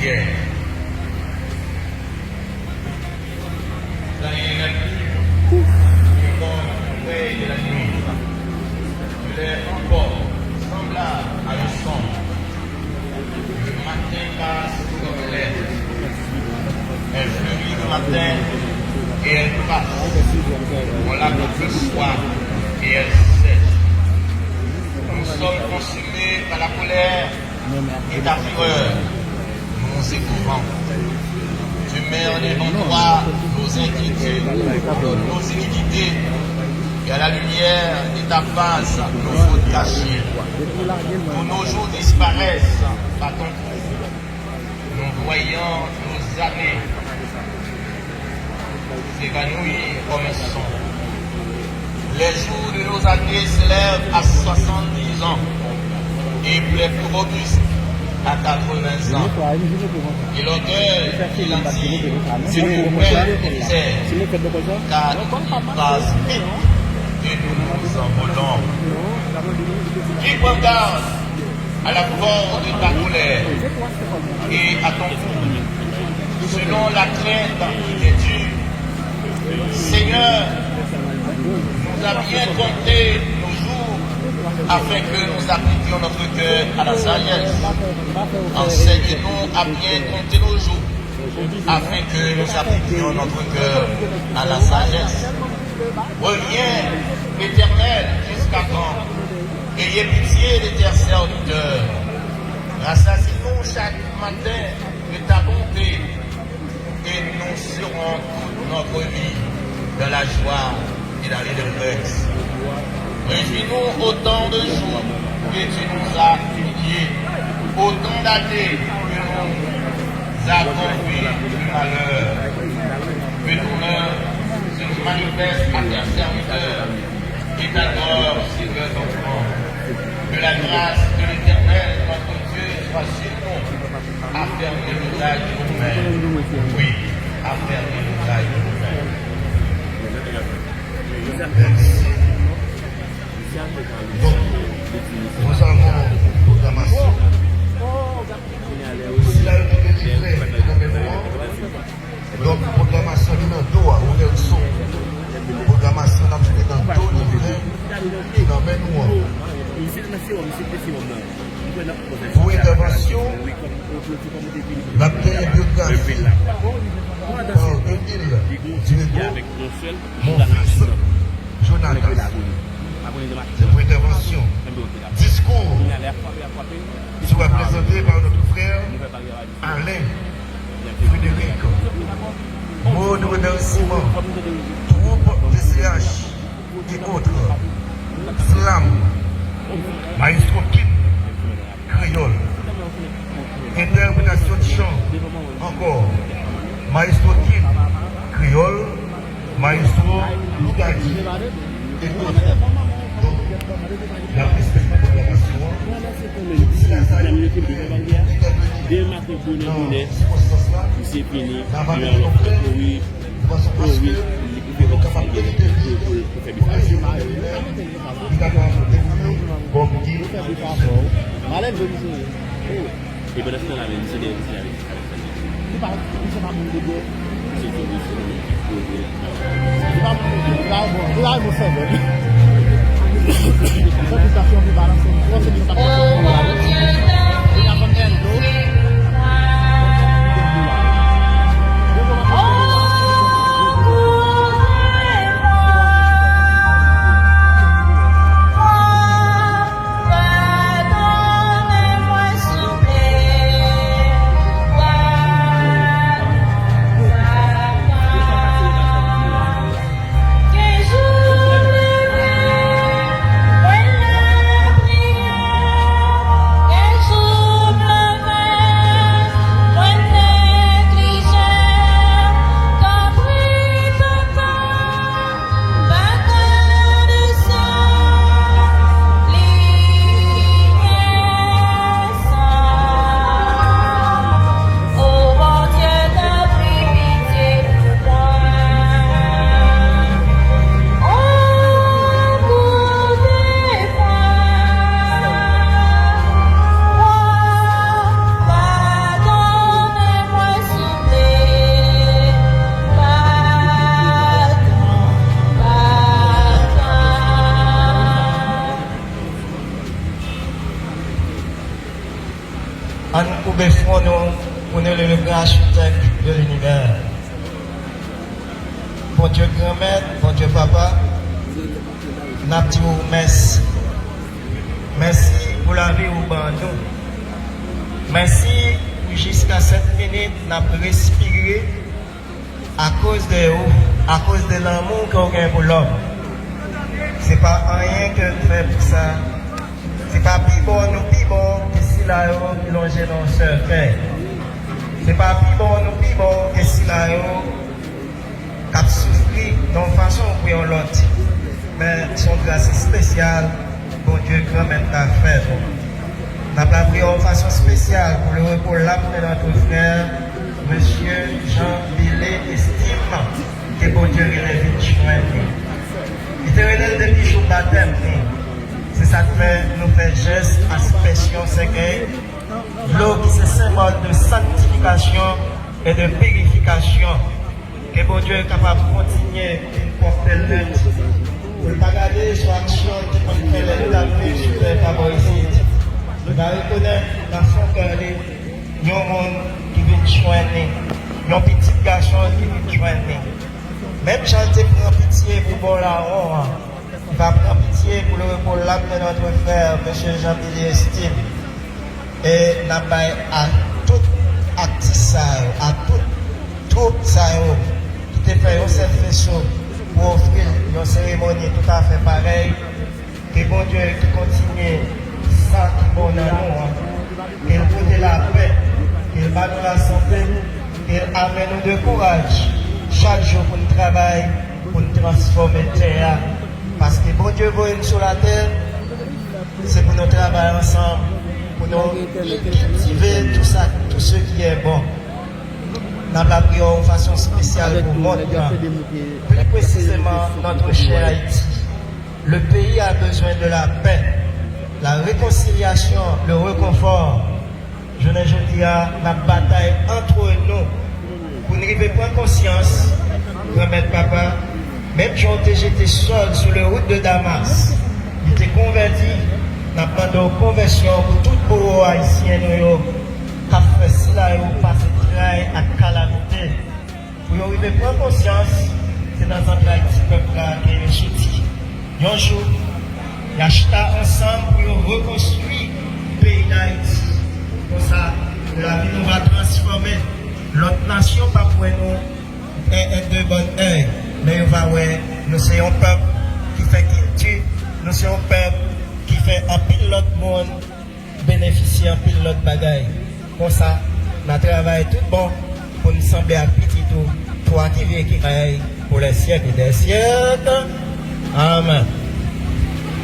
prière. Dans les veille de la nuit, il est encore semblable à un son. Le matin passe comme l'air. Elle fleurit le matin et elle passe. On la coupe le soir et elle sèche. Nous sommes consumés par la colère et ta fureur. Nous éprouvons. Tu mets en devant toi nos inquiétudes, nos iniquités, et à la lumière de ta face, nos fautes cachées. Tous nos jours disparaissent par ton coup. Nous voyons nos années s'évanouir comme un son. Les jours de nos années s'élèvent à 70 ans et les plus robustes à 80 ans. Et l'orgueil qui l'attire, c'est une belle misère, car il passe vite et nous nous envolons. Qui prend garde à la force de ta colère et à ton coup, selon la crainte qui est due. Seigneur, nous a bien compté nos jours afin que nous appliquions notre cœur à la sagesse. Enseigne-nous à bien compter nos jours afin que nous appliquions notre cœur à la sagesse. Reviens, Éternel, jusqu'à quand? Ayez pitié de tes serviteurs. Rassasie-nous chaque matin de ta bonté et nous serons toute notre vie dans la joie et dans l'allégresse. Réjouis-nous autant de jours que tu nous as humiliés, autant d'années que nous a conduits du malheur. Que ton œuvre se manifeste à tes serviteurs et ta gloire sur leurs enfants. Que la grâce de l'Éternel, notre Dieu, soit sur nous, affermir nos âges nous-mêmes. Oui, affermir nos âges nous-mêmes. Merci. Donc, nous avons une programmation. Si la République est prête, donc, programmation dans dos, on est le son. Programmation dans le dos, qui nous mène nous. Pour intervention, la paix biographie par Emile Dunego, mon fils, Jonathan. C'est pour intervention. Discours sera présenté par notre frère Alain Frédéric. Mot de remerciement, troupe DCH et autres. Slam, Maestro Kid, Créole. Interprétation de chant, encore. Maestro Kid, Créole, Maestro Lugadi et d'autres. Donc, la programmation, c'est la salle c'est fini. Oui, Que j'oublie en couper front nous pour nous le grand architecte de l'univers. Bon Dieu grand-mère, bon Dieu papa, n'a dit merci. Merci pour la vie au bandou. Merci pour jusqu'à 7 minutes n'a respiré à cause de vous, à cause de l'amour qu'on a pour l'homme. C'est pas rien que nous faisons pour ça. C'est pas plus bon, nous plus bon que si la qui longe dans ce cœur. C'est pas plus bon, nous plus bon que si la qui a souffert d'une façon ou d'une autre. Mais son grâce spéciale, bon Dieu, quand même, l'a fait. Nous avons pris de façon spéciale pour le repos l'âme de notre frère, Monsieur Jean Billet estime que bon Dieu relève une chouette. Il te relève depuis le jour de baptême. C'est ça que nous faisons geste, aspersion, c'est que l'eau qui est symbole de sanctification et de purification. Que bon Dieu est capable de continuer une portée lutte. Pour ne pas garder sur l'action qui peut faire les luttes sur les favorisés. Nous allons reconnaître dans son cœur, il y a un monde qui vient joindre, il y a un petit garçon qui vient joindre. Même chanter prend pitié pour bon larron, il va prendre pitié pour le repos l'âme de notre frère, M. Jean-Billy Estime. Et n'a pas à tout actif, à tout troupe ça, qui te fait un seul faisceau pour offrir une cérémonie tout à fait pareille. Que bon Dieu qui continue ça qui bon dans nous, qu'il donne la paix, qu'il va nous la santé, qu'il amène nous de courage chaque jour pour nous travailler, pour nous transformer la terre. Parce que bon Dieu veut sur la terre, c'est pour nous travailler ensemble, pour nous cultiver tout ça, tout ce qui est bon. Nous avons pris de façon spéciale pour le monde, plus précisément notre cher Haïti. Le pays a besoin de la paix, la réconciliation, le réconfort. Je ne dis à la bataille entre nous. Pour ne pas conscience, grand-mère papa, même j'étais seul sur la route de Damas. Il était converti dans la conversion pour tout le bourreau haïtien qui a fait cela et passé travail à calamité. Pour arriver à prendre conscience, c'est dans un petit peuple qui est chuté. Un jour, il a acheté ensemble pour reconstruire le pays d'Haïti. Comme ça, la vie nous va transformer. L'autre nation, pas pour nous, est de bonne heure. Mais on va voir, nous sommes un peuple qui fait culture, nous sommes un peuple qui fait un pile l'autre monde, bénéficier un pile l'autre bagaille. Comme ça, nous travaillons tout bon pour nous sembler à petit tout, pour acquérir qui aille pour les siècles et des siècles. Amen.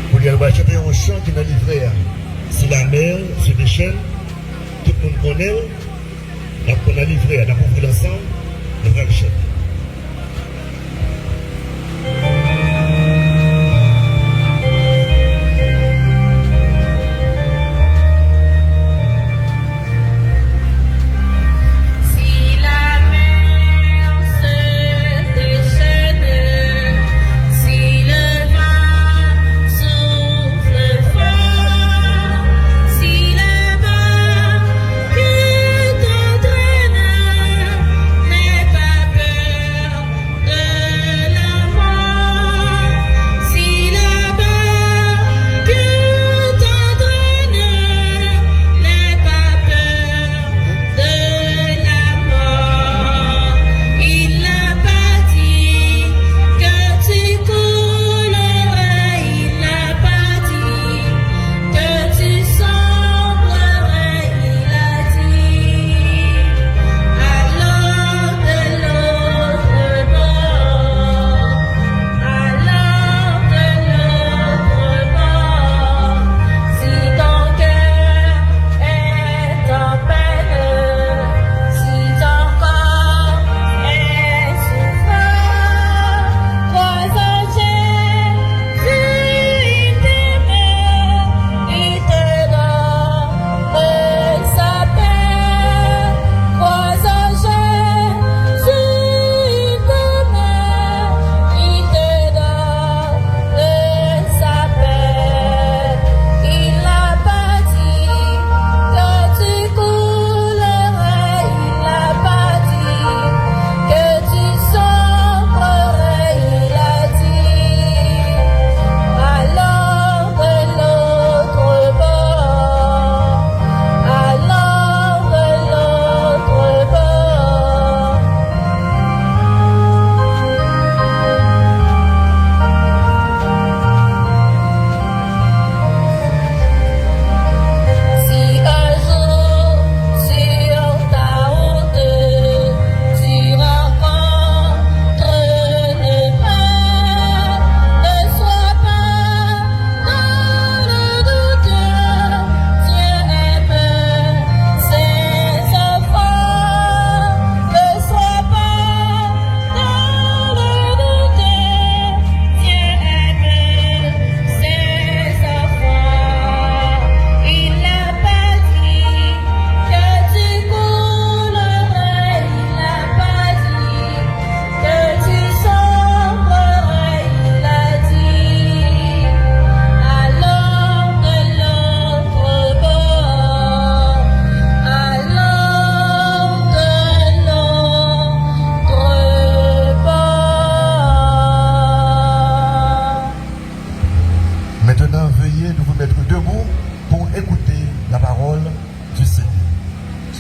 Pour lui avoir chanté un chant qui n'a livré. Si la mer se déchaîne, tout le monde connaît, on a livré, on a compris l'ensemble, on va le chanter. Peur.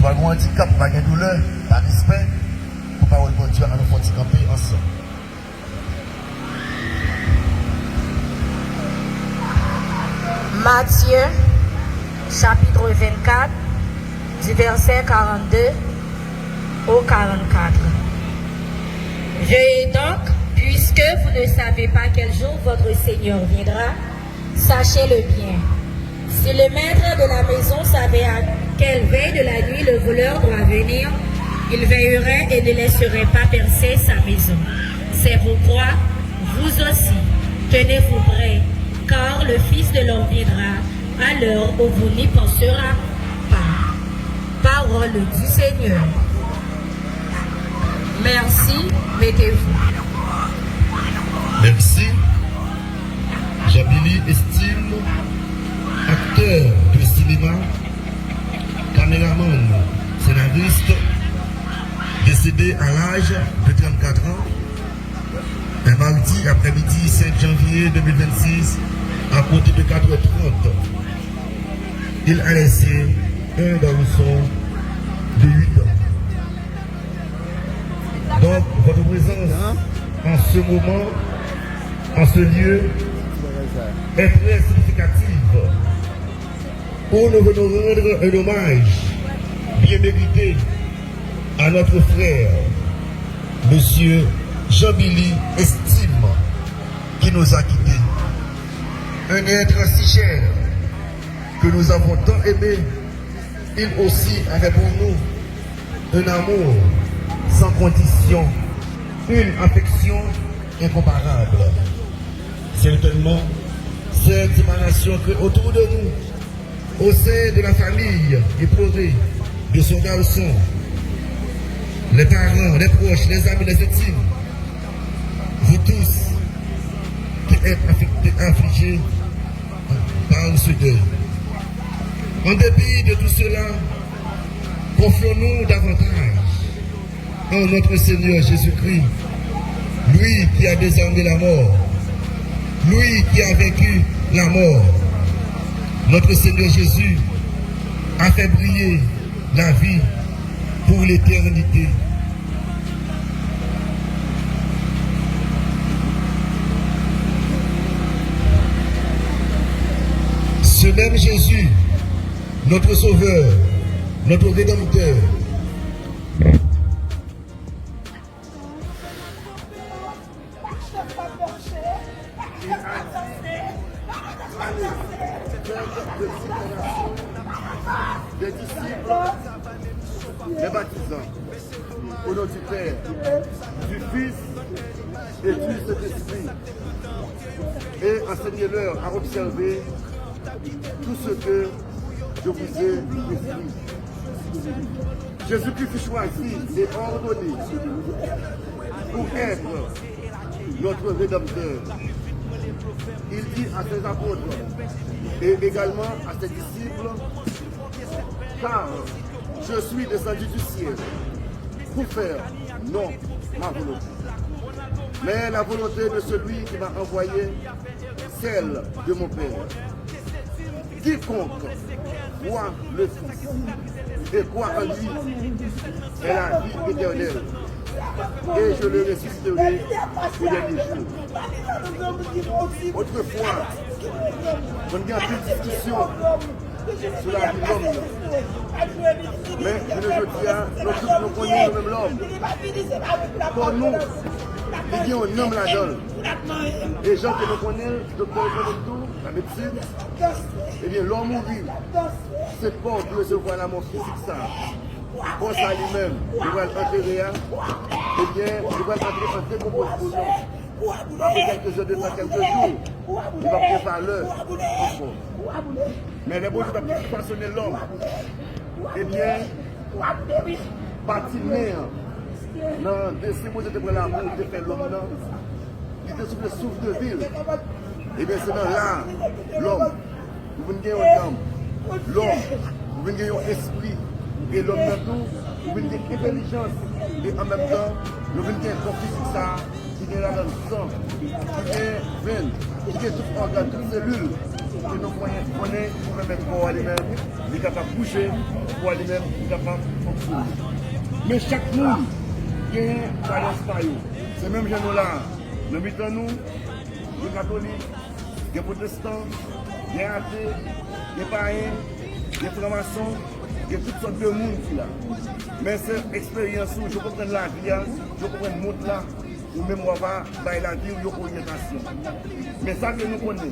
Soit un handicap, pas de douleur, pas de respect, pour parole de Dieu, à nous faire camper ensemble. Matthieu, chapitre 24, du verset 42 au 44. Veuillez donc, puisque vous ne savez pas quel jour votre Seigneur viendra, sachez-le bien. Si le maître de la maison savait à quelle veille de la nuit le voleur doit venir, il veillerait et ne laisserait pas percer sa maison. C'est pourquoi, vous aussi, tenez-vous prêts, car le Fils de l'homme viendra à l'heure où vous n'y penserez pas. Parole du Seigneur. Merci, mettez-vous. Merci. Jabili estime, acteur de cinéma, caméraman, scénariste, décédé à l'âge de 34 ans, un mardi après-midi 5 janvier 2026, à côté de 4h30. Il a laissé un garçon de 8 ans. Donc, votre présence en ce moment, en ce lieu, est très significative. Où nous venons rendre un hommage bien mérité à notre frère, Monsieur Jean-Billy Estime, qui nous a quittés. Un être si cher que nous avons tant aimé, il aussi avait pour nous un amour sans condition, une affection incomparable. Certainement, cette séparation que autour de nous, au sein de la famille éprouvée de son garçon, les parents, les proches, les amis, les intimes, vous tous qui êtes affligés par ce deuil. En dépit de tout cela, confions-nous davantage en notre Seigneur Jésus-Christ, lui qui a désarmé la mort, lui qui a vaincu la mort. Notre Seigneur Jésus a fait briller la vie pour l'éternité. Ce même Jésus, notre Sauveur, notre Rédempteur, des disciples, des baptisants, au nom du Père, du Fils et du Saint-Esprit, et enseignez-leur à observer tout ce que je vous ai prescrit. Jésus-Christ fut choisi et ordonné pour être notre Rédempteur. Il dit à ses apôtres et également à ses disciples, car je suis descendu du ciel pour faire non ma volonté, mais la volonté de celui qui m'a envoyé, celle de mon Père. Quiconque voit le Fils et croit en lui est la vie éternelle, et je le ressusciterai au dernier jour. Autrefois, on a plus de discussion sur la vie de l'homme. Mais je le dis, nous connaissons même l'homme. Pour nous, il y a un homme là-dedans. Les gens que nous connaissons, docteur Economou, la médecine, eh bien l'homme mourit. C'est bon de recevoir la mort physique ça. Pour ça lui-même, il va l'enterrer, eh bien, il va l'entrer en décomposition. Après quelques heures, quelques jours, il va préparer l'heure encore. Mais les beaux jours va façonner l'homme. Eh bien, patiner dans des mots de l'amour de faire l'homme, il était sur le souffle de ville. Eh bien, c'est dans là, l'homme, vous venez un homme, l'homme, vous venez un esprit, et l'homme maintenant, vous venez une intelligence, et en même temps, vous venez un corps physique, ça, qui est là dans le sang, qui est veine, qui est tout organe, toute cellule, que nous connaissons pour remettre pour lui-même, il est capable de bouger, pour lui-même, il est capable de fonctionner. Mais chaque monde qui a une croyance par eux. C'est même gens là, nous mettons nous, les catholiques, les protestants, les athées, les païens, les francs-maçons, il y a toutes sortes de monde qui là. Mais cette expérience, je comprends la vie, je comprends le monde là, ou même on va dans la vie ou l'orientation. Mais ça que nous connaissons,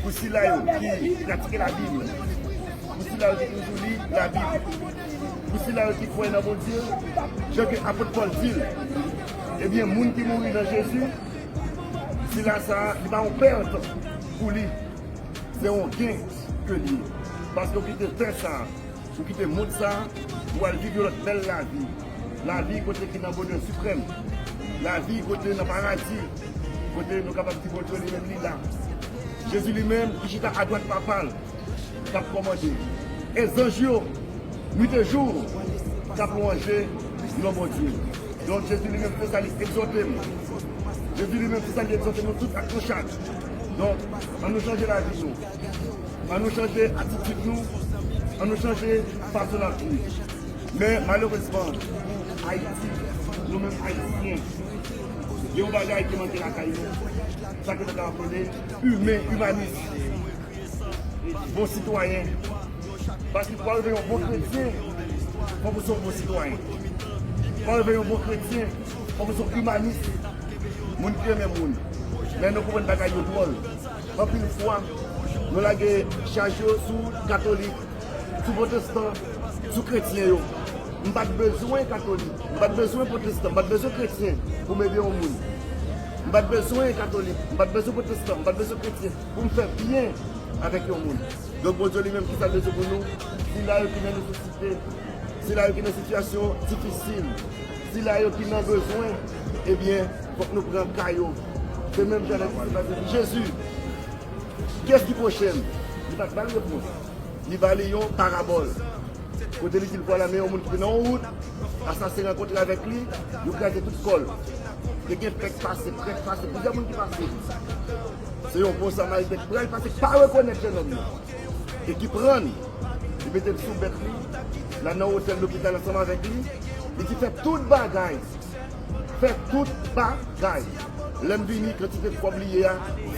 pour ceux là qui pratiquent la Bible, pour ceux là qui toujours lisent la Bible, pour ceux là qui croient dans mon Dieu, je que l'apôtre Paul dit, eh bien, les gens qui mourent dans Jésus, si là ça, il va en perdre pour lui. C'est un gain que lui. Parce que vous quittez faire ça, vous quittez le monde ça, vous allez vivre notre belle la vie. La vie côté qui est dans le bonheur suprême. La vie côté dans le paradis. Côté nous sommes capables de contrôler lui-même là. Jésus lui-même, qui est à droite papale, qui a commandé. Et les anges, nuit et jour, qui a plongé l'homme de Dieu. Donc Jésus lui-même fait ça, il exhorte. Jésus lui-même fait ça, il exhorte nous tous à clochard. Donc, on nous change la vie, nous. On nous change l'attitude, nous. On nous change façon de vie. Mais malheureusement, Haïti, nous-mêmes Haïtiens, il y a un bagage qui manque la caille. Ça que nous avons appelé humain, humaniste. Bon citoyen. Parce qu'il faut arriver un bon chrétien, il faut que nous soyons bons citoyens. Il faut arriver un bon chrétien, il faut que nous soyons humanistes. Moun qui aime moun. Mais nous comprenons bagaille drôle. En plus une fois, nous avons chargé sur catholique, sur protestant, sur chrétien. Nous n'avons pas besoin de catholique, nous n'avons pas besoin de protestant, nous n'avons pas besoin de chrétien pour m'aider au monde. Nous n'avons pas besoin de catholique, nous n'avons pas besoin de protestant, nous n'avons pas besoin de chrétien pour me faire bien avec le monde. Donc bon Dieu lui-même qui t'a besoin pour nous, s'il y a qui a une nécessité, s'il y a une situation difficile, s'il y a qui a besoin, eh bien, il faut que nous prenions caillou. C'est même Jésus. Qu'est-ce qui prochain? Il va pas répondre. Il va aller en parabole. Quand il voit la meilleure monde qui est en route, assassin rencontre avec lui, il a gardé toute colle. Il y a des passer, plusieurs monde qui passent. C'est un bon samaritain qui prend, il passe pas reconnaître l'homme. Et qui prend, il met le sous-bête lui, là dans l'hôtel, l'hôpital ensemble avec lui, et qui fait toute bagaille. Fait toute bagaille. L'homme vini, quand il fait oublier,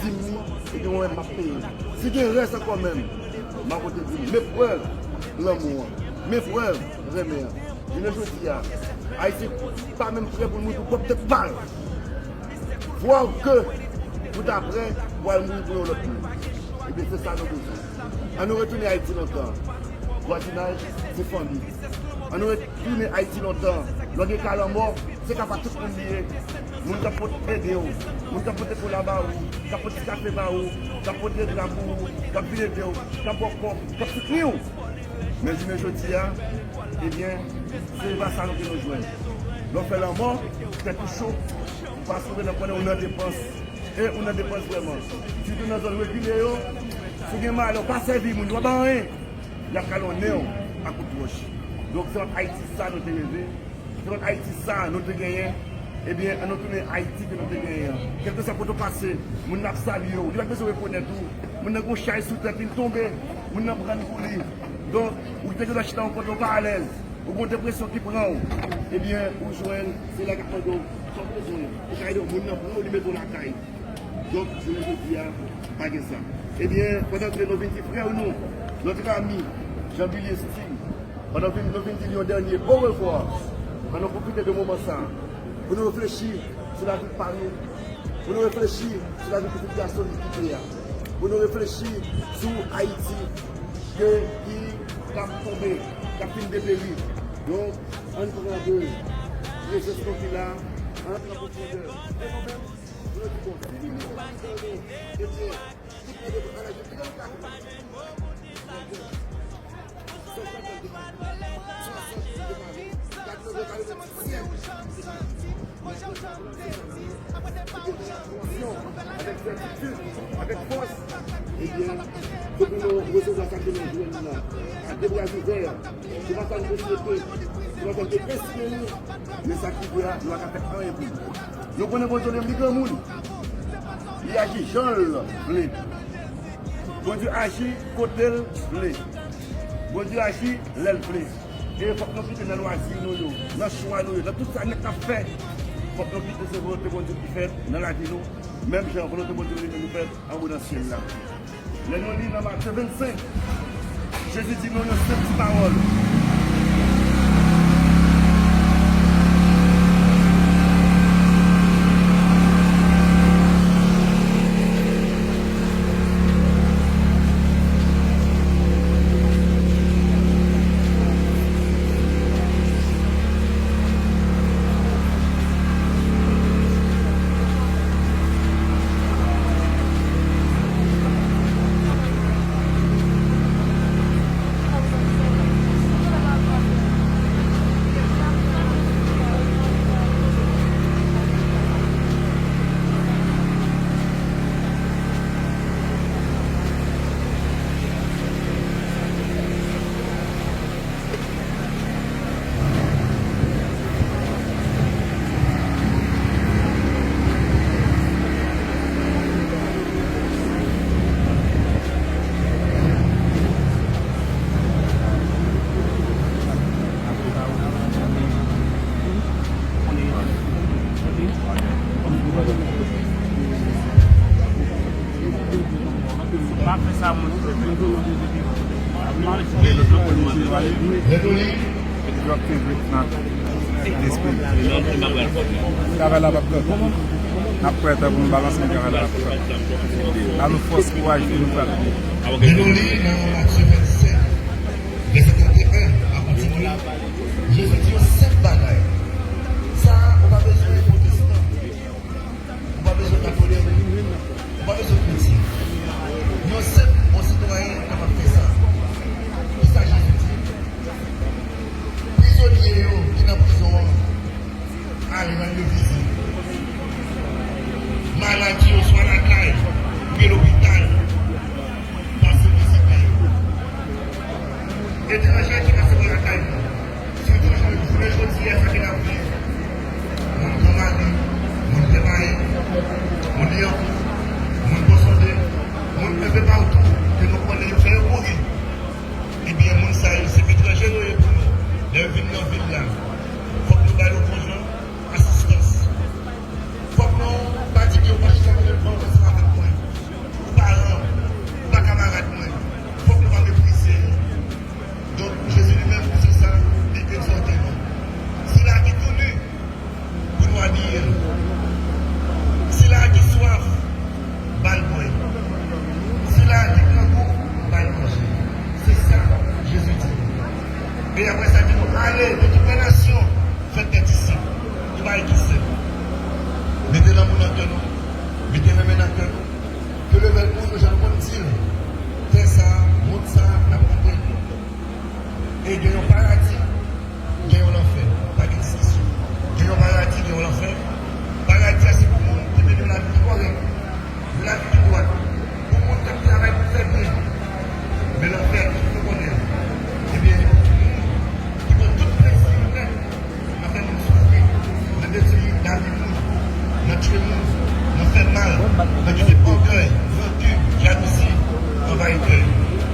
10 minutes, et puis on m'a payé. Si il reste encore même, ma côté dit, mes preuves, l'amour, mes preuves, remède. Je ne dis pas, Haïti n'est pas même prêt pour nous, pour peut-être pas. Voir que, tout après, voir mourir pour l'autre. Et bien c'est ça nos besoins. On nous retourne à Haïti longtemps. Voisinage, c'est famille. On nous retourne à Haïti longtemps. Lorsque il y a la mort, c'est capable de tout le monde lier. Moun ka pote aider ou, moun ka pote pour là-bas ou, ka pote café ba ou, ka pote de la boue, ka pile de ou, ka pote ka soutenir ou. Mais je me dis, eh bien, c'est pas ça que nous jouons. Donc fait la mort, c'est tout chaud, parce que nous avons dépense, et on a dépense vraiment. Si nous avons reculé, si vous avez mal, on ne pas servir, on ne doit pas rien. Il y a calonné à coup de roche. Donc c'est notre Haïti ça nous avons levé, c'est notre Haïti ça nous avons gagné. Eh bien, on a tourné Haïti que nous avons gagné. Quelque chose pour nous passer, nous avons salué, nous avons besoin de reconnaître tout. Nous avons chassé sous tête, nous tombé, nous avons pris pour lui. Donc, vous avez acheté un compte parallèle, vous avez une dépression qui prend. Eh bien, vous jouez, c'est là que vous avez besoin. Vous avez besoin de mettre dans la caille. Donc, je vais vous dire, pas que ça. Eh bien, pendant que nos 20 frères, nous, notre ami Jean-Billy Stine, pendant que nos 20 derniers, au revoir, on a profité de moment ça. Pour nous réfléchir sur la vie de Paris, pour nous réfléchir sur la vie de la population du pays, pour nous réfléchir sur Haïti, qui a tombé, qui a fini de périr. Donc, on prend deux, les gestions qu'il a, on prend profondeur. Et nous-mêmes, nous nous disons, si nous ne pas donner, eh bien, si nous ne pas donner, avec certitude, avec force, eh bien, il faut que nous recevions ça que nous jouons là, à des bras ouverts, nous allons nous respecter, nous allons nous espérer, mais ça qui doit, nous allons faire un et plus. Nous connaissons besoin de grand monde, il agit Jean-Blé. Bon Dieu agit côté le blé. Bon Dieu agit l'aile blé. Et il faut que nous puissions dans loisir, dans le choix, dans tout ça, nous avons fait. Il faut que nous puissions se volonté bon Dieu qui fait dans la vie, même si on volonté bon Dieu nous fait en haut dans le ciel là. Les nous lisons dans Matthieu 25. Jésus dit nous cette petite parole. Après, tu as un balance de carrière. À nous force pour agir, nous faire. Et nous lisons dans Matthieu 27, verset 31, à continuer. Jésus dit 7 bagailles. Ça, on n'a pas besoin de protestants. On n'a pas besoin de catholiques. On n'a pas besoin de chrétiens. Nous sommes aux citoyens qui ont fait ça. Qui ça, Jésus dit? Prisonniers qui sont en prison, allez dans l'église. Maladie au soin à la caille, ou l'hôpital, parce que c'est payé. Étrangers qui passent par la caille, si vous voulez choisir ça qui n'a pris, mon grand-mari, mon préparé, mon lion, mon poissonné, mon peu partout, que nous prenons faire courir. Eh bien, mon ça, c'est étranger pour nous. Les villes dans la ville là, il faut que nous baillons aux gens assistance. Il faut que nous pratiquions pas juste avec le avec moi. Ou parents, ou pas camarades moi. Il faut que nous pas mépriser. Donc, Jésus lui-même, c'est ça, il exhorte nous. C'est là qui est connu pour nous habiller. C'est là qui est soif, balle moi. C'est là qui prend goût, balle manger. C'est ça, Jésus dit. Et après ça, il dit, allez, de toutes les nations, faites des disciples. Il va équiper. Mettez l'amour dans le cœur, mettez la main dans le cœur. Que le verbe pour nous, j'en dire. Fais ça, monte ça, la montagne. Et gagnons paradis, gagnons l'enfer. Pas de discussion. Gagnons paradis, gagnons l'enfer. Paradis, c'est pour nous qui mène la vie correcte, la vie droite. Pour nous qui travaille pour faire bien. Mais l'enfer, tout le monde est. Eh bien, qui vont tout plaisir, on fait nous souffrir, on détruit la vie. Notre monde nous fait mal, mais du orgueil, vertu, jalousie, envahisseur.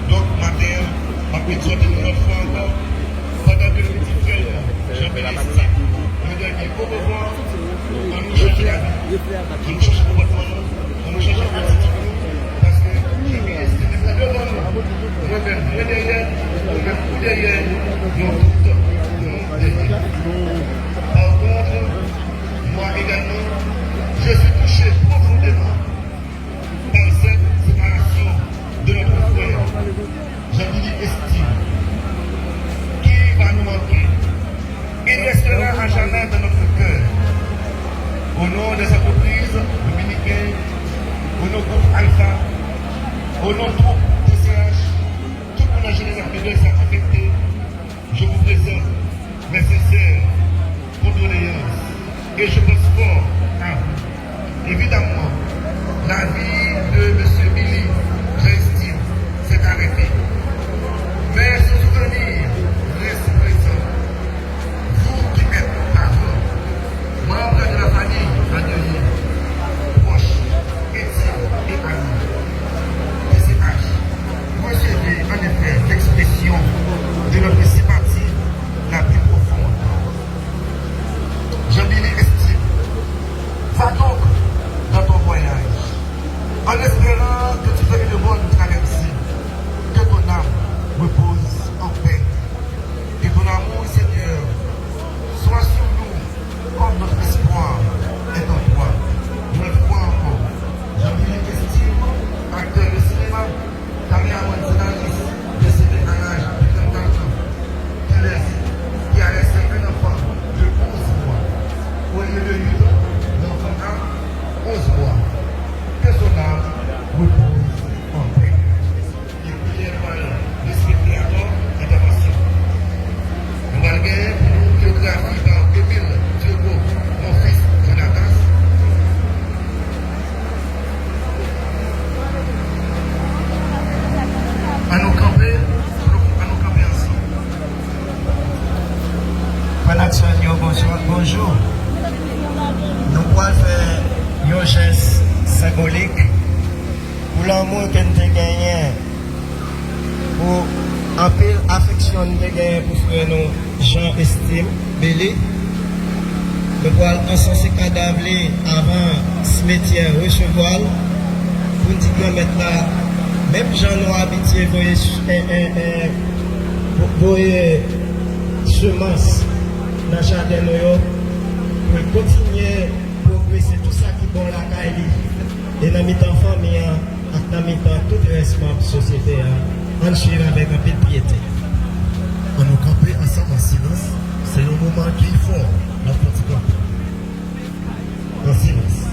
Donc, matin, ma petite sorte de notre foi encore, pendant que le petit frère, je vais ici, le dernier, pour revoir, on nous cherche la vie, on nous cherche pour votre nom, on nous cherche pour votre nom, parce que je vais rester devant nous, nous-mêmes, nous derrière, nous-mêmes, derrière, nous tout le derrière. Par contre, moi également, je suis touché profondément par cette séparation de notre frère. J'ai dit estime. Qui va nous manquer? Il restera à jamais dans notre cœur. Au nom des entreprises dominicaines, au nom du groupe Alpha, au nom du groupe TCH, toute mon génération s'est affectée. Je vous présente mes sincères condoléances. Et je pense fort à, évidemment, la vie de M. Billy, j'estime, s'est arrêtée. Mais ce souvenir reste présent. Vous qui êtes parents, membres de la famille endeuillée, proches, intimes et amis, TCH, Jackson, bonsoir, bonjour. Nous pouvons faire un geste symbolique pour l'amour que nous avons gagné, pour un peu l'affection que nous avons gagné pour frère nous, Jean Estime, Bélé. Nous pouvons encenser cadavre avant ce métier recevoir pour nous dire que maintenant, même gens nous habitués, voyez semence dans le jardin pour continuer à progresser tout ça qui est bon la caille et dans mi-temps famille et dans mi-temps tout le reste de la société en suivant avec un peu de piété. On nous camper ensemble en silence. C'est un moment qui est fort dans le petit camp. En silence.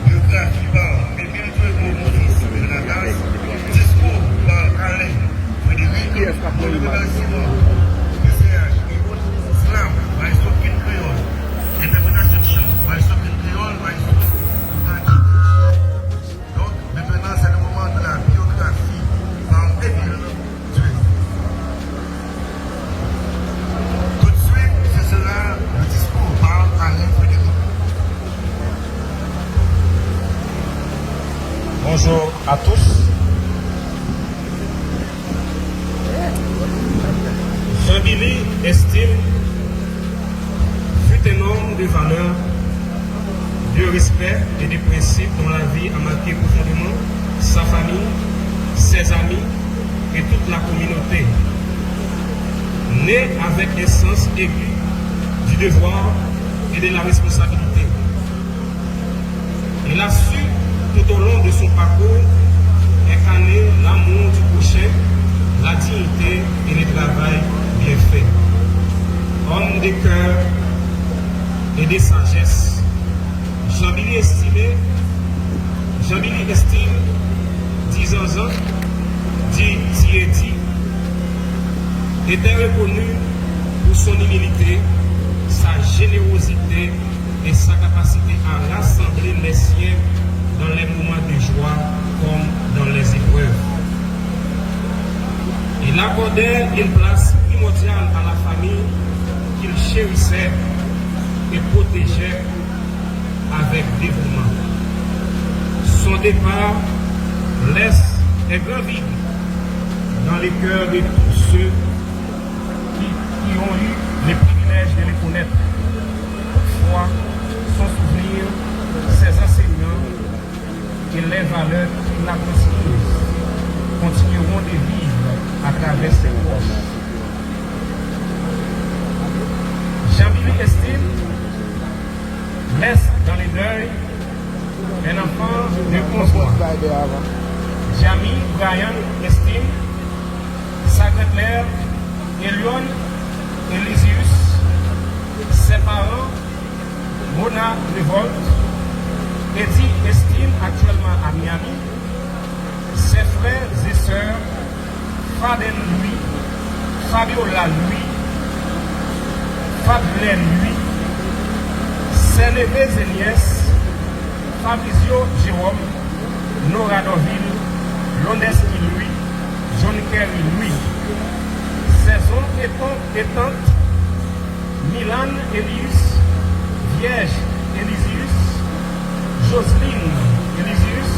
Biographie par Émile Trudeau, mon fils de la tasse. Discours par Alain Frédéric. Remerciement de CH. Slam par Sophie Créole. Interprétation de chant par Sophie Créole, par Sophie. Donc, maintenant, c'est le moment de la biographie par Émile Trudeau. Tout de suite, ce sera le discours par Alain Frédéric. Bonjour à tous. Jean-Billy estime fut un homme de valeur, de respect et de principes dont la vie a marqué profondément sa famille, ses amis et toute la communauté. Né avec un sens aigu du devoir et de la responsabilité. Il a su tout au long de son parcours incarner l'amour du prochain, la dignité et le travail bien fait. Homme de cœur et de sagesse, Jean-Billy estime 10 ans, dit Thierry, était reconnu pour son humilité, sa générosité et sa capacité à rassembler les siens dans les moments de joie comme dans les épreuves. Il accordait une place primordiale à la famille qu'il chérissait et protégeait avec dévouement. Son départ laisse un grand vide dans les cœurs de tous ceux qui ont eu le privilège de le connaître. Toutefois, son souvenir, ses enseignants et les valeurs qu'il a transmises continueront de vivre à travers ses proches. Jean-Billy estime laisse dans les deuils un enfant de 11 mois. Jamie Brian estime sa grand-mère Elion Elysius, ses parents Mona Revolt, Eddie estime actuellement à Miami, ses frères et sœurs Faden Louis, Fabiola Louis, Fablaine Louis, ses neveux et nièces Fabrizio Jérôme, Nora Dorville, Loneski Louis, John Kerry Louis, ses oncles et tantes Milan Elius, Vierge Elysius, Jocelyne Elysius,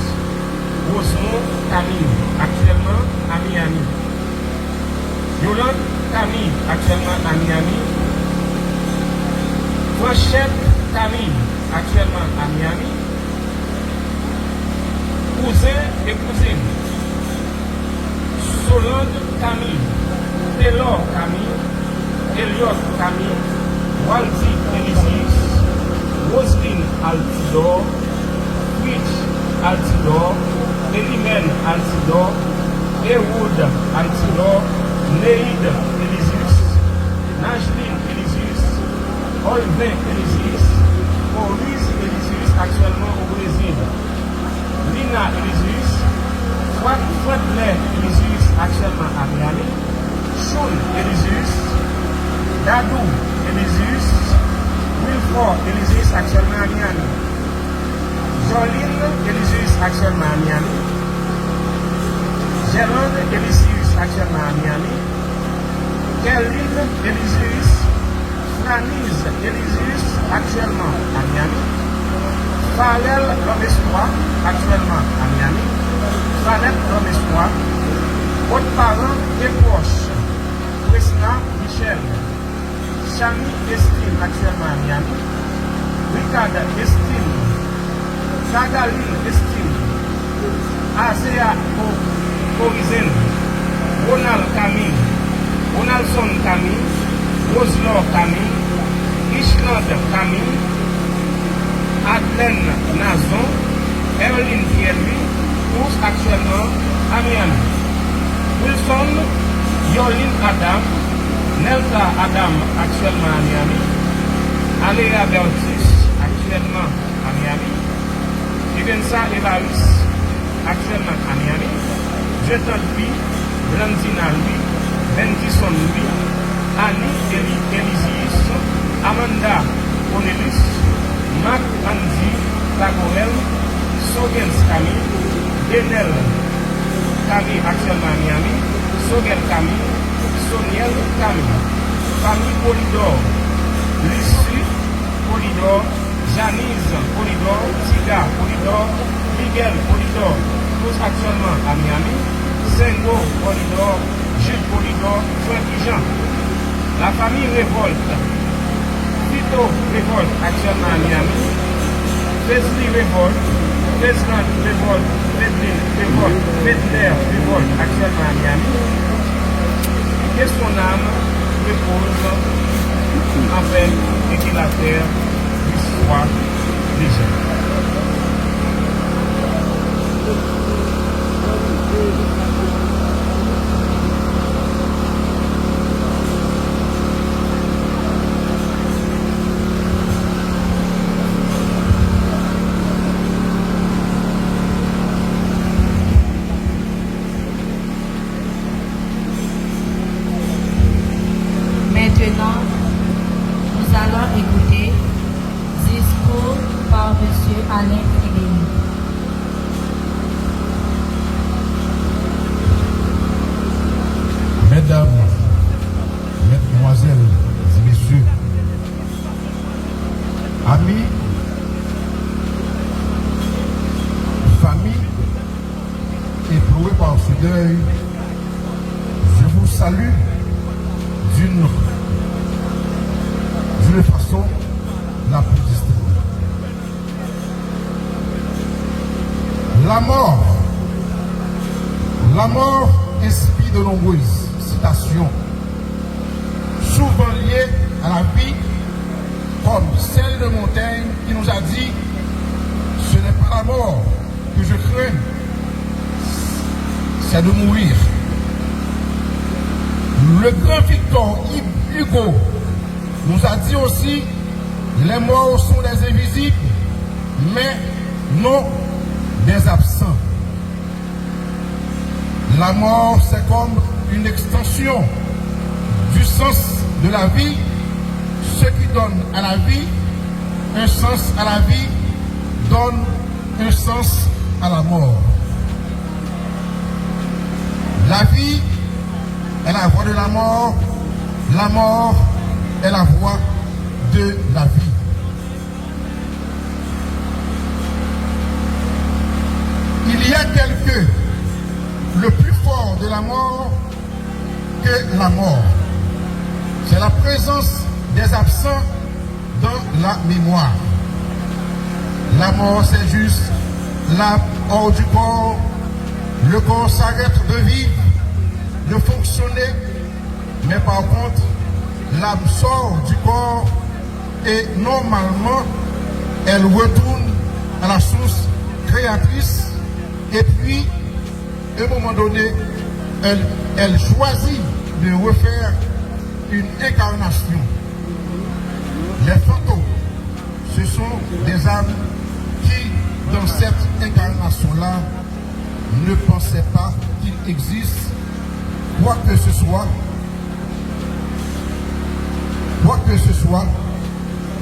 Rosemont Camille, actuellement à Miami. Yolande Camille, actuellement à Miami. Franchette Camille, actuellement à Miami. Cousin et cousine. Solange Camille, Taylor Camille, Elliot Camille, Waldi Elysius, Roselyne Altidor, Twitch Altidor, Elimène Altidor, Ewood Altidor, Neide Elysius, Najlin Elysius, Olvin Elysius, Maurice Elysius actuellement au Brésil, Lina Elysius, Fredler Elysius actuellement à Miami, Sean Elysius, Dadou Elysius, Wilford Elysius actuellement à Miami, Joline Elysius actuellement à Miami, Gérard Elysius actuellement à Miami, Kelly Elysius, Franise Elysius actuellement à Miami, Farrell L'Homme-Espoir actuellement à Miami, Fanette L'Homme-Espoir, votre parent et proche, Christina Michel, Chami Estime actuellement à Miami, Ricard Estime, Zagaline Estime, Azea Corizen, Ronald Camille, Ronaldson Camille, Roselor Camille, Ishland Camille, Adelaine Nazon, Evelyn Thierry, tous actuellement à Miami. Wilson Yolin Adam, Nelta Adam actuellement à Miami, Valéria Bertis, actuellement à Miami. Evensa Evaris, actuellement à Miami. Jetan Louis, Blandina Louis, Bendison Louis, Annie Elisius, Amanda Cornelis, Marc Andy Tagorel, Sogens Camille, Denel Camille actuellement à Miami, Sogel Camille, Soniel Camille, Famille Polydor, Lissu Polydor, Janice Polydor, Tiga Polydor, Miguel Polydor, tous actuellement à Miami, Sengo Polydor, Jules Polydor, Frankie Jean. La famille Révolte, Tito Révolte actuellement à Miami, Leslie Révolte, Leslie Révolte, Medlin Révolte, Medler Révolte actuellement à Miami, que son âme repose en paix et que la terre lui soit légère. Maintenant, nous allons écouter discours par M. Alain Frédéric. Mesdames, Mesdemoiselles et Messieurs, amis, famille, éprouvés par ce deuil, je vous salue d'une façon la plus distincte. La mort inspire de nombreuses citations, souvent liées à la vie, comme celle de Montaigne qui nous a dit « Ce n'est pas la mort que je crains, c'est de mourir ». Le grand Victor Hugo nous a dit aussi « Les morts sont des invisibles, mais non des absents ». La mort, c'est comme une extension du sens de la vie. Ce qui donne à la vie un sens à la vie donne un sens à la mort. La vie est la voix de la mort est la voix de la vie. Il y a quelque le plus fort de la mort que la mort. C'est la présence des absents dans la mémoire. La mort, c'est juste l'âme hors du corps. Le corps s'arrête de vivre, de fonctionner, mais par contre, l'âme sort du corps et normalement, elle retourne à la source créatrice et puis, à un moment donné, elle choisit de refaire une incarnation. Les fantômes, ce sont des âmes qui, dans cette incarnation-là, ne pensaient pas qu'il existe quoi que ce soit.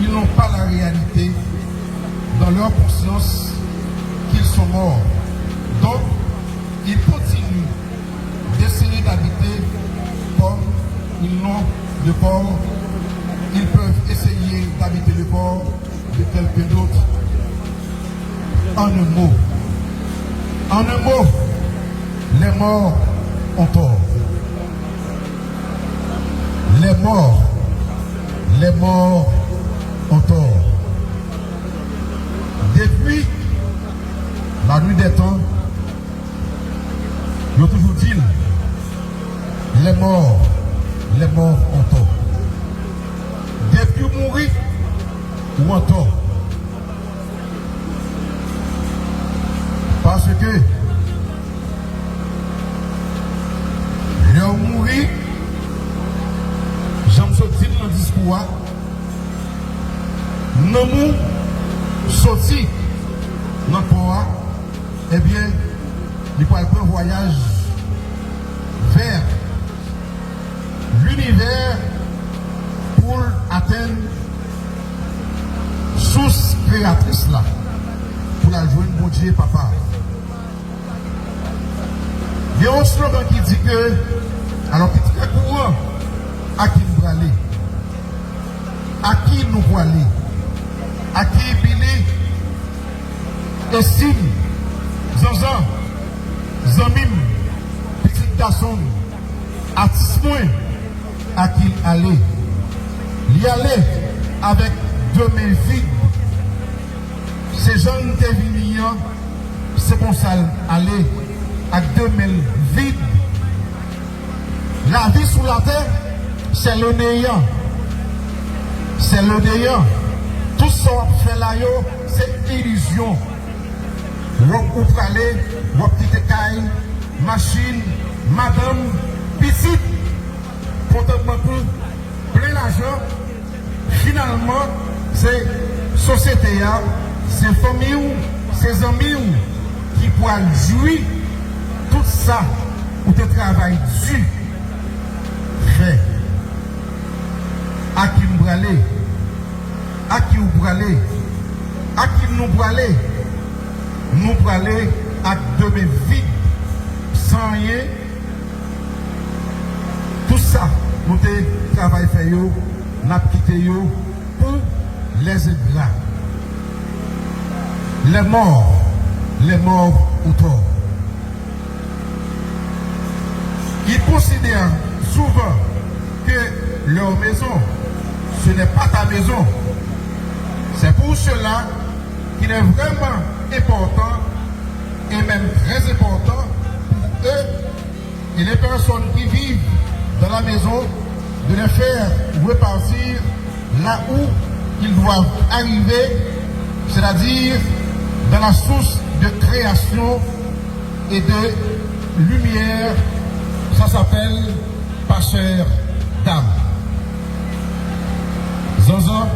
Ils n'ont pas la réalité dans leur conscience qu'ils sont morts. Donc, ils continuent d'essayer d'habiter comme ils n'ont de corps. Ils peuvent essayer d'habiter le corps de quelqu'un d'autre. En un mot, les morts ont tort. Les morts ont tort. Depuis la nuit des temps, il y a toujours dit, les morts ont tort. Depuis mourir, ou en tort. Parce que leur mourir, j'aime ce dire dans le discours, nous sorti dans le port, eh bien, il peut faire un voyage vers l'univers pour atteindre source créatrice là, pour la joindre bon Dieu papa. Il y a un slogan qui dit que, alors qui est très courant, à qui nous aller, à qui nous aller, à qui Billy estime, Zanzan, Zamim, petit garçon, artiste à qui aller. Il y aller avec 2 mains vides. Ces jeunes qui viennent, c'est pour ça aller avec 2 mains vides. La vie sous la terre, c'est le néant. C'est le néant. Tout ça fait là, c'est illusion. Vous pouvez aller, vous petite caille, machine, madame, petite, potentiellement plein d'argent. Finalement, c'est société, c'est famille, c'est amis qui pourraient jouir tout ça où tu travailles dessus. Fait. À qui nous aller, à qui vous aller, à qui nous aller. Nous pour aller à 2 mains vides, sans rien. Tout ça, nous travaillons fait, nous avons quitté pour les ingrats. Les morts ou tort. Ils considèrent souvent que leur maison, ce n'est pas ta maison. C'est pour cela qu'il est vraiment important et même très important pour eux et les personnes qui vivent dans la maison de les faire repartir là où ils doivent arriver, c'est-à-dire dans la source de création et de lumière. Ça s'appelle passeur d'âme. Zanzan,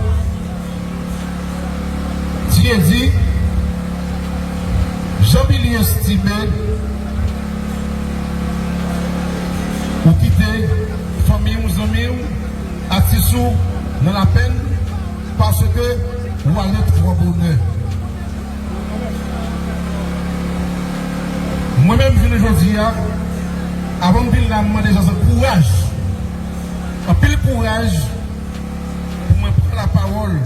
tu es dit, Jean-Billy estimé ou quitter famille ou amis à Tissou dans la peine parce que vous allez trop bonheur. Moi-même, je ne dis avant de dire la main des gens, courage. Un pile courage pour me prendre la parole.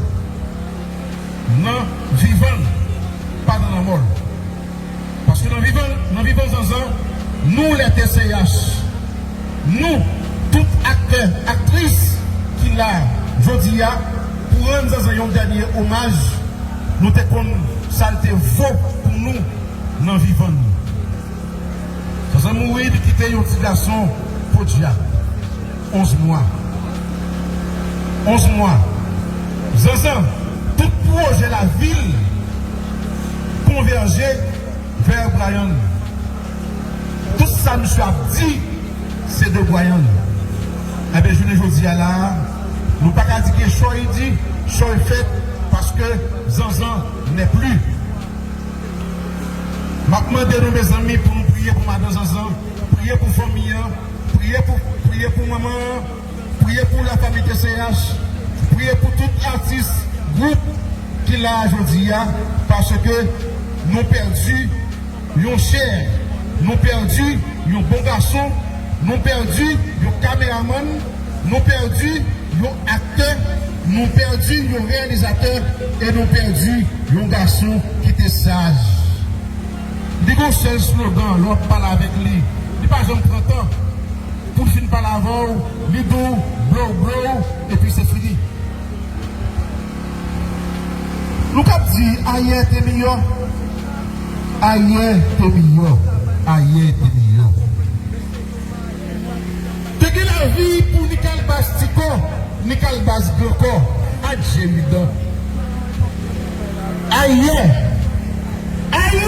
Non vivant, pas dans la mort. Parce que dans vivant nous les TCH, nous, tout acteur, actrice qui l'a, je dis, pour rendre un dernier hommage, nous te comme ça a été faux pour nous, dans vivant. Nous avons mouru de quitter un petit garçon pour Dieu. 11 mois. 11 mois. Zanzan, tout projet la ville converger vers Brian. Tout ça, monsieur a dit, c'est de Brian. Eh bien, je ne dis là, nous ne pouvons pas dire que choix est dit, choix est fait, parce que Zanzan n'est plus. Je demande à mes amis pour nous prier pour Madame Zanzan, prier pour la famille, prier pour maman, prier pour la famille TCH, prier pour tout artiste, groupe qui l'a aujourd'hui, parce que nous perdu un cher, nous perdu un bon garçon, nous perdu un caméraman, nous perdu un acteur, nous perdu un réalisateur et nous perdu un garçon qui était sage. Il y a un seul slogan, l'on parle avec lui. Il n'y a pas jamais 30 ans. Pour finir par l'avant, il dit blow, et puis c'est fini. Nous avons dit, aïe, t'es meilleur. Aïe, t'es meilleur. Aïe, t'es meilleur. T'es la vie pour Nicole Bastico, Nicole Basgoco, Adjemidon. Aïe, aïe.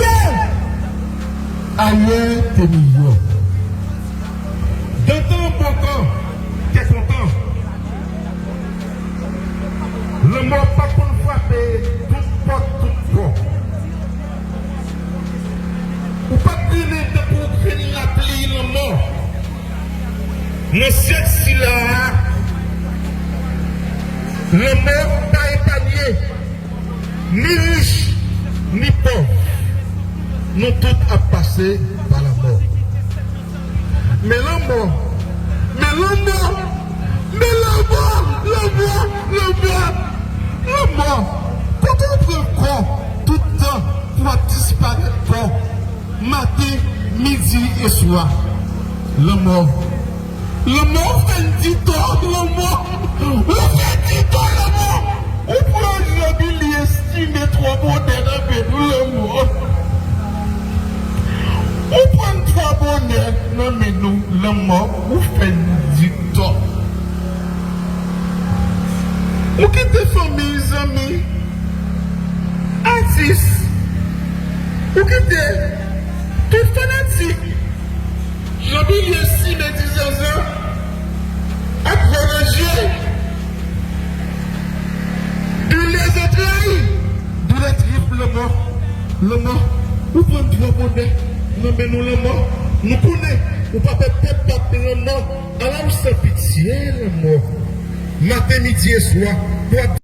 Aïe, t'es meilleur. De temps en temps, t'es content. Le mot pas qu'on frappe frapper tout porte, tout corps. Ou pas griller de pour griller la plie, la mort. Le sexe là, le mort pas épargné, ni riche, ni pauvre. Nous tous à passer par la mort. Mais la mort, quand on prend le corps, tout le temps, pour disparaître corps, matin, midi et soir. Le mort fait 10 ans, le mort fait 10 ans, le mort. On prend le estimer 3 bonnets avec le mort. On prend 3 bonnets, non mais nous, le mort, on fait 10 ans. On quitte famille, amis, artistes, on quitte tout fanatique. J'ai mis ici mes 10 ans à protéger de les entrailles, de les triples le mort, nous prenons 3 bonnets, non mais nous le mort, nous connaissons, nous ne pouvons pas le mort, alors c'est pitié le mort. Matin, midi et soir,